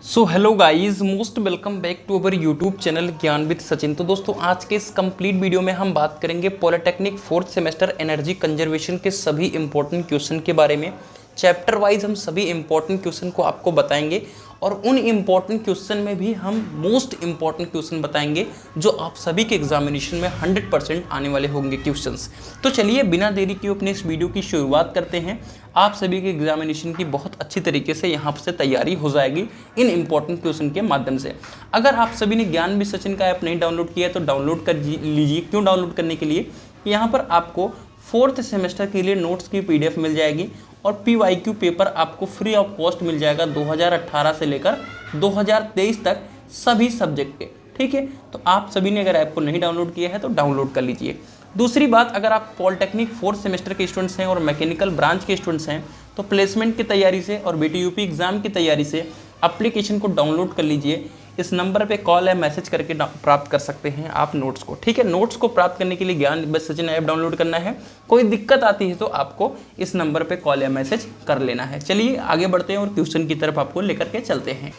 So hello guys, most welcome back to our YouTube channel Gyan with Sachin. तो दोस्तों, आज के इस कंप्लीट वीडियो में हम बात करेंगे polytechnic fourth semester energy conservation के सभी इंपॉर्टेंट क्वेश्चन के बारे में। चैप्टर वाइज हम सभी इंपॉर्टेंट क्वेश्चन को आपको बताएंगे और उन इंपॉर्टेंट क्वेश्चन में भी हम मोस्ट इंपॉर्टेंट क्वेश्चन बताएंगे जो आप सभी के एग्जामिनेशन में 100% आने वाले होंगे क्वेश्चंस। तो चलिए बिना देरी किए अपने इस वीडियो की शुरुआत करते हैं। आप सभी के एग्जामिनेशन की बहुत अच्छी तरीके से यहाँ से तैयारी हो जाएगी इन इंपॉर्टेंट क्वेश्चन के माध्यम से। अगर आप सभी ने ज्ञान विद सचिन का ऐप नहीं डाउनलोड किया है तो डाउनलोड कर लीजिए। क्यों डाउनलोड करने के लिए, यहाँ पर आपको फोर्थ सेमेस्टर के लिए नोट्स की PDF मिल जाएगी और PYQ पेपर आपको फ्री ऑफ कॉस्ट मिल जाएगा 2018 से लेकर 2023 तक सभी सब्जेक्ट के। ठीक है, तो आप सभी ने अगर ऐप को नहीं डाउनलोड किया है तो डाउनलोड कर लीजिए। दूसरी बात, अगर आप पॉलिटेक्निक फोर्थ सेमेस्टर के स्टूडेंट्स हैं और मैकेनिकल ब्रांच के स्टूडेंट्स हैं तो प्लेसमेंट की तैयारी से और BTUP एग्जाम की तैयारी से एप्लीकेशन को डाउनलोड कर लीजिए। इस नंबर पे कॉल या मैसेज करके प्राप्त कर सकते हैं आप नोट्स को। ठीक है, नोट्स को प्राप्त करने के लिए ज्ञान विद सचिन ऐप डाउनलोड करना है। कोई दिक्कत आती है तो आपको इस नंबर पे कॉल या मैसेज कर लेना है। चलिए आगे बढ़ते हैं और क्वेश्चन की तरफ आपको लेकर के चलते हैं।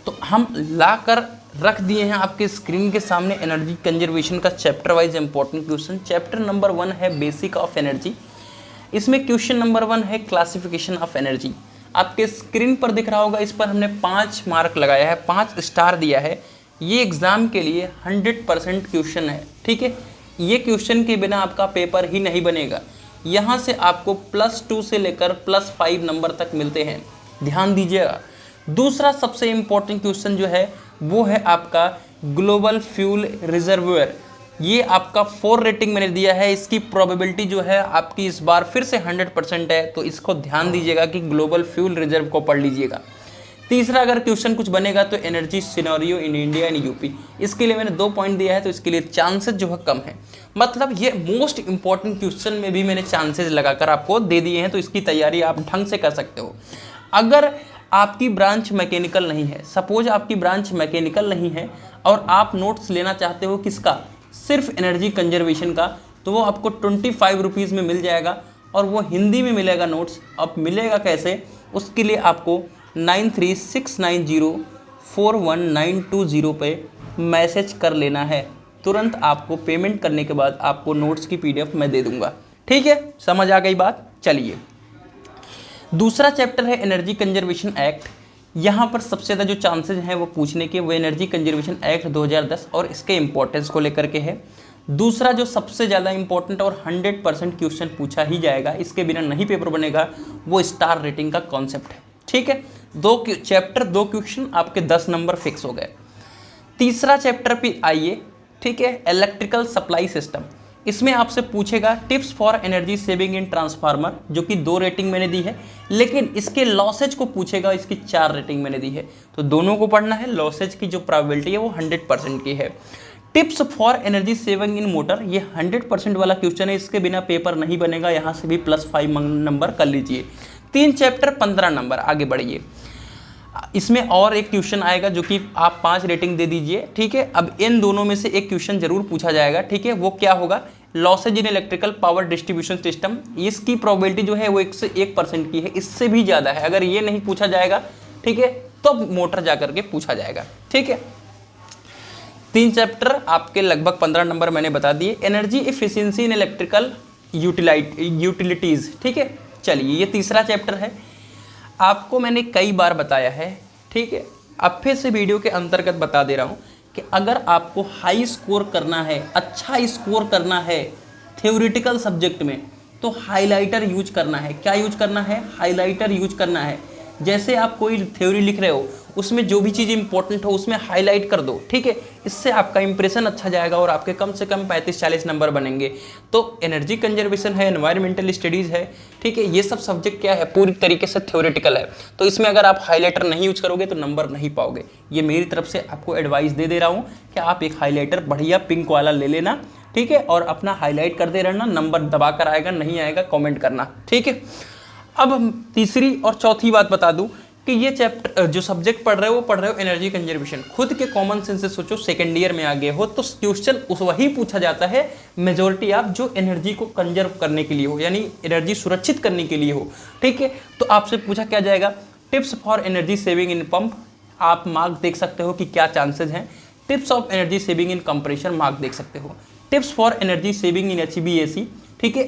तो हम ला कर रख दिए हैं आपके स्क्रीन के सामने एनर्जी कंजर्वेशन का chapter wise important question. Chapter number 1 है बेसिक ऑफ एनर्जी। इसमें क्वेश्चन नंबर 1 है क्लासिफिकेशन ऑफ एनर्जी। आपके स्क्रीन पर दिख रहा होगा, इस पर हमने 5 मार्क लगाया है, 5 स्टार दिया है। ये एग्ज़ाम के लिए 100% क्वेश्चन है। ठीक है, ये क्वेश्चन के बिना आपका पेपर ही नहीं बनेगा। यहाँ से आपको +2 से लेकर +5 नंबर तक मिलते हैं, ध्यान दीजिएगा। दूसरा सबसे इम्पोर्टेंट क्वेश्चन जो है वो है आपका ग्लोबल फ्यूल रिजर्वोयर। ये आपका 4 रेटिंग मैंने दिया है। इसकी प्रोबेबिलिटी जो है आपकी इस बार फिर से 100% है, तो इसको ध्यान दीजिएगा कि ग्लोबल फ्यूल रिजर्व को पढ़ लीजिएगा। तीसरा अगर क्वेश्चन कुछ बनेगा तो energy scenario in India and UP, इसके लिए मैंने 2 पॉइंट दिया है, तो इसके लिए चांसेस जो है कम है। मतलब ये मोस्ट इंपॉर्टेंट क्वेश्चन में भी मैंने चांसेस लगाकर आपको दे दिए हैं, तो इसकी तैयारी आप ढंग से कर सकते हो। अगर आपकी ब्रांच मैकेनिकल नहीं है, सपोज आपकी ब्रांच मैकेनिकल नहीं है और आप नोट्स लेना चाहते हो किसका, सिर्फ एनर्जी कंजर्वेशन का, तो वो आपको 25 रुपीज़ में मिल जाएगा और वो हिंदी में मिलेगा नोट्स। अब मिलेगा कैसे, उसके लिए आपको 9369041920 पे मैसेज कर लेना है। तुरंत आपको पेमेंट करने के बाद आपको नोट्स की PDF मैं दे दूंगा। ठीक है, समझ आ गई बात। चलिए, दूसरा चैप्टर है एनर्जी कंजर्वेशन एक्ट। यहाँ पर सबसे ज़्यादा जो चांसेस हैं वो पूछने के, वो एनर्जी कंजर्वेशन एक्ट 2010 और इसके इंपॉर्टेंस को लेकर के है। दूसरा जो सबसे ज़्यादा इंपॉर्टेंट और 100% क्वेश्चन पूछा ही जाएगा, इसके बिना नहीं पेपर बनेगा, वो स्टार रेटिंग का कॉन्सेप्ट है। ठीक है, 2 क्वेश्चन आपके 10 नंबर फिक्स हो गए। तीसरा चैप्टर पे आइए। ठीक है, इलेक्ट्रिकल सप्लाई सिस्टम। इसमें आपसे पूछेगा tips for energy saving in transformer, जो कि 2 रेटिंग मैंने दी है, लेकिन इसके लॉसेज को पूछेगा, इसकी 4 रेटिंग मैंने दी है, तो दोनों को पढ़ना है। लॉसेज की जो प्रोबेबिलिटी है वो 100% की है। Tips for energy saving in motor, ये 100% वाला क्वेश्चन है, इसके बिना पेपर नहीं बनेगा। यहाँ से भी +5 नंबर कर लीजिए। 3 चैप्टर 15 नंबर। आगे बढ़िए, इसमें और एक क्वेश्चन आएगा जो कि आप 5 रेटिंग दे दीजिए। ठीक है, अब इन दोनों में से एक क्वेश्चन जरूर पूछा जाएगा। ठीक है, वो क्या होगा, losses in electrical power distribution system. इसकी प्रोबेबिलिटी जो है वो 1 से 1% की है, इससे भी ज़्यादा है। अगर ये नहीं पूछा जाएगा, ठीक है, तो मोटर जा करके पूछा जाएगा। ठीक है, 3 चैप्टर आपके लगभग 15 नंबर मैंने बता दिए। Energy efficiency in electrical utilities. ठीक है, चलिए, ये तीसरा चैप्टर है। आपको मैंने कई बार बताया है, ठीक है, अब फिर से वीडियो के अंतर्गत बता दे रहा हूँ कि अगर आपको हाई स्कोर करना है, अच्छा स्कोर करना है थ्योरेटिकल सब्जेक्ट में, तो हाइलाइटर यूज करना है। क्या यूज करना है, हाइलाइटर यूज करना है। जैसे आप कोई थ्योरी लिख रहे हो, उसमें जो भी चीज़ इंपॉर्टेंट हो उसमें हाईलाइट कर दो। ठीक है, इससे आपका इंप्रेशन अच्छा जाएगा और आपके कम से कम 35-40 नंबर बनेंगे। तो एनर्जी कंजर्वेशन है, एनवायरमेंटल स्टडीज़ है, ठीक है, ये सब सब्जेक्ट क्या है, पूरी तरीके से थ्योरेटिकल है। तो इसमें अगर आप हाईलाइटर नहीं यूज करोगे तो नंबर नहीं पाओगे। ये मेरी तरफ से आपको एडवाइस दे दे रहा हूँ कि आप एक हाईलाइटर बढ़िया पिंक वाला ले लेना। ठीक है, और अपना हाईलाइट करते रहना, नंबर दबा कर आएगा, नहीं आएगा कॉमेंट करना। ठीक है, अब हम तीसरी और चौथी बात बता दूं कि ये चैप्टर जो सब्जेक्ट पढ़ रहे हो वो पढ़ रहे हो एनर्जी कंजर्वेशन। खुद के कॉमन सेंस से सोचो, सेकेंड ईयर में आ गए हो तो क्वेश्चन उस वही पूछा जाता है मेजोरिटी आप जो एनर्जी को कंजर्व करने के लिए हो, यानी एनर्जी सुरक्षित करने के लिए हो। ठीक है, तो आपसे पूछा क्या जाएगा, tips for energy saving in pump, आप मार्क देख सकते हो कि क्या चांसेस हैं। Tips of energy saving in compressor mark देख सकते हो। Tips for energy saving in HVAC, ठीक है।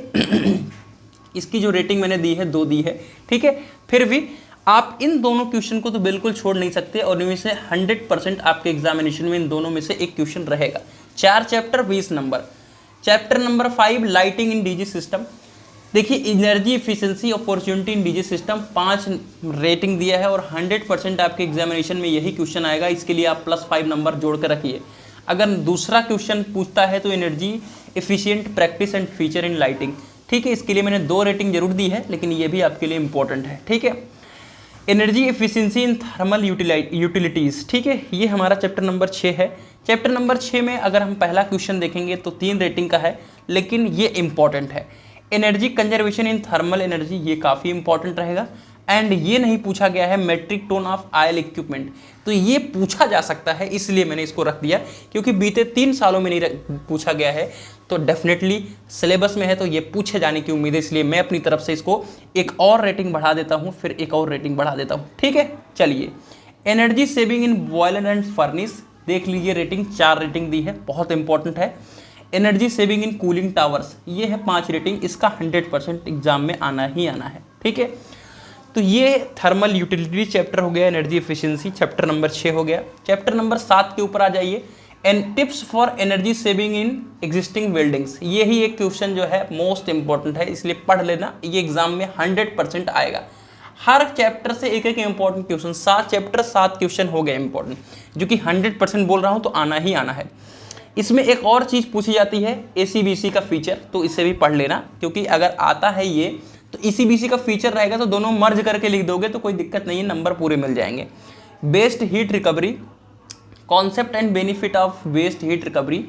इसकी जो रेटिंग मैंने दी है 2 दी है, ठीक है। फिर भी आप इन दोनों क्वेश्चन को तो बिल्कुल छोड़ नहीं सकते और इनमें से 100% आपके एग्जामिनेशन में इन दोनों में से एक क्वेश्चन रहेगा। 4 चैप्टर 20 नंबर। Chapter number 5 lighting in DG system. देखिए energy efficiency opportunity in DG system 5 rating दिया है और 100% आपके एग्जामिनेशन में यही क्वेश्चन आएगा। इसके लिए आप +5 नंबर जोड़ कर रखिए। अगर दूसरा क्वेश्चन पूछता है तो energy efficient practice and feature in lighting, ठीक है। इसके लिए मैंने 2 रेटिंग जरूर दी है, लेकिन ये भी आपके लिए इंपॉर्टेंट है, ठीक है। Energy efficiency in thermal utilities, ठीक है। ये हमारा चैप्टर नंबर 6 है। चैप्टर नंबर 6 में अगर हम पहला क्वेश्चन देखेंगे तो 3 रेटिंग का है, लेकिन ये इंपॉर्टेंट है। Energy conservation in thermal energy, ये काफ़ी इंपॉर्टेंट रहेगा। एंड ये नहीं पूछा गया है metric ton of oil equipment, तो ये पूछा जा सकता है, इसलिए मैंने इसको रख दिया, क्योंकि बीते 3 सालों में नहीं पूछा गया है, तो डेफिनेटली सिलेबस में है तो ये पूछे जाने की उम्मीद है। इसलिए मैं अपनी तरफ से इसको एक और रेटिंग बढ़ा देता हूँ, फिर एक और रेटिंग बढ़ा देता हूँ, ठीक है। चलिए, energy saving in boiler and furnace, देख लीजिए रेटिंग 4 रेटिंग दी है, बहुत इंपॉर्टेंट है। Energy saving in cooling towers, ये है 5 रेटिंग, इसका 100% एग्जाम में आना ही आना है, ठीक है। तो ये थर्मल यूटिलिटी चैप्टर हो गया, एनर्जी एफिशिएंसी चैप्टर नंबर 6 हो गया। चैप्टर नंबर 7 के ऊपर आ जाइए, and tips for energy saving in existing buildings. ये ही एक क्वेश्चन जो है मोस्ट इंपॉर्टेंट है, इसलिए पढ़ लेना, ये एग्जाम में 100% आएगा। हर चैप्टर से एक एक इंपॉर्टेंट क्वेश्चन, 7 चैप्टर 7 क्वेश्चन हो गए इंपॉर्टेंट, जो कि 100% बोल रहा हूँ तो आना ही आना है। इसमें एक और चीज़ पूछी जाती है ACBC का फीचर, तो इसे भी पढ़ लेना, क्योंकि अगर आता है ये तो ECBC का फीचर रहेगा तो दोनों मर्ज करके लिख दोगे तो कोई दिक्कत नहीं है, नंबर पूरे मिल जाएंगे। Best heat recovery, concept and benefit of waste heat recovery,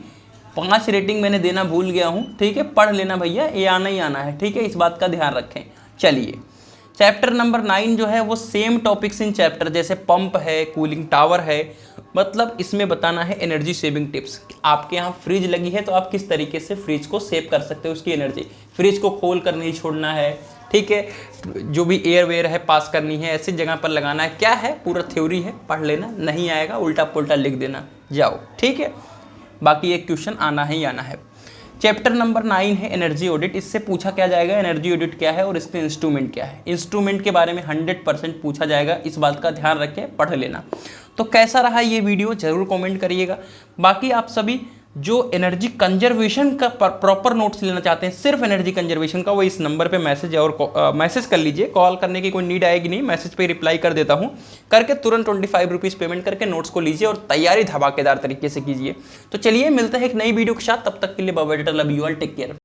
5 rating मैंने देना भूल गया हूँ, ठीक है। पढ़ लेना भैया, ये आना ही आना है, ठीक है, इस बात का ध्यान रखें। चलिए, चैप्टर नंबर 9 जो है वो सेम टॉपिक्स इन चैप्टर, जैसे पंप है, कूलिंग टावर है, मतलब इसमें बताना है एनर्जी सेविंग टिप्स। आपके यहाँ फ्रिज लगी है तो आप किस तरीके से फ्रिज को सेव कर सकते हो, उसकी एनर्जी, फ्रिज को खोल कर नहीं छोड़ना है, ठीक है। जो भी एयर वेयर है पास करनी है, ऐसी जगह पर लगाना है, क्या है, पूरा थ्योरी है, पढ़ लेना, नहीं आएगा उल्टा पुल्टा लिख देना, जाओ, ठीक है। बाकी एक क्वेश्चन आना ही आना है। चैप्टर नंबर 9 है एनर्जी ऑडिट, इससे पूछा क्या जाएगा, एनर्जी ऑडिट क्या है और इसके इंस्ट्रूमेंट क्या है। इंस्ट्रूमेंट के बारे में 100% पूछा जाएगा, इस बात का ध्यान रखें, पढ़ लेना। तो कैसा रहा ये वीडियो जरूर कमेंट करिएगा। बाकी आप सभी जो एनर्जी कंजर्वेशन का प्रॉपर नोट्स लेना चाहते हैं, सिर्फ एनर्जी कंजर्वेशन का, वो इस नंबर पे मैसेज और मैसेज कर लीजिए, कॉल करने की कोई नीड आएगी नहीं, मैसेज पे रिप्लाई कर देता हूँ, करके तुरंत 25 रुपीज़ पेमेंट करके नोट्स को लीजिए और तैयारी धमाकेदार तरीके से कीजिए। तो चलिए मिलते हैं एक नई वीडियो के साथ, तब तक के लिए bye bye, love you all, take care.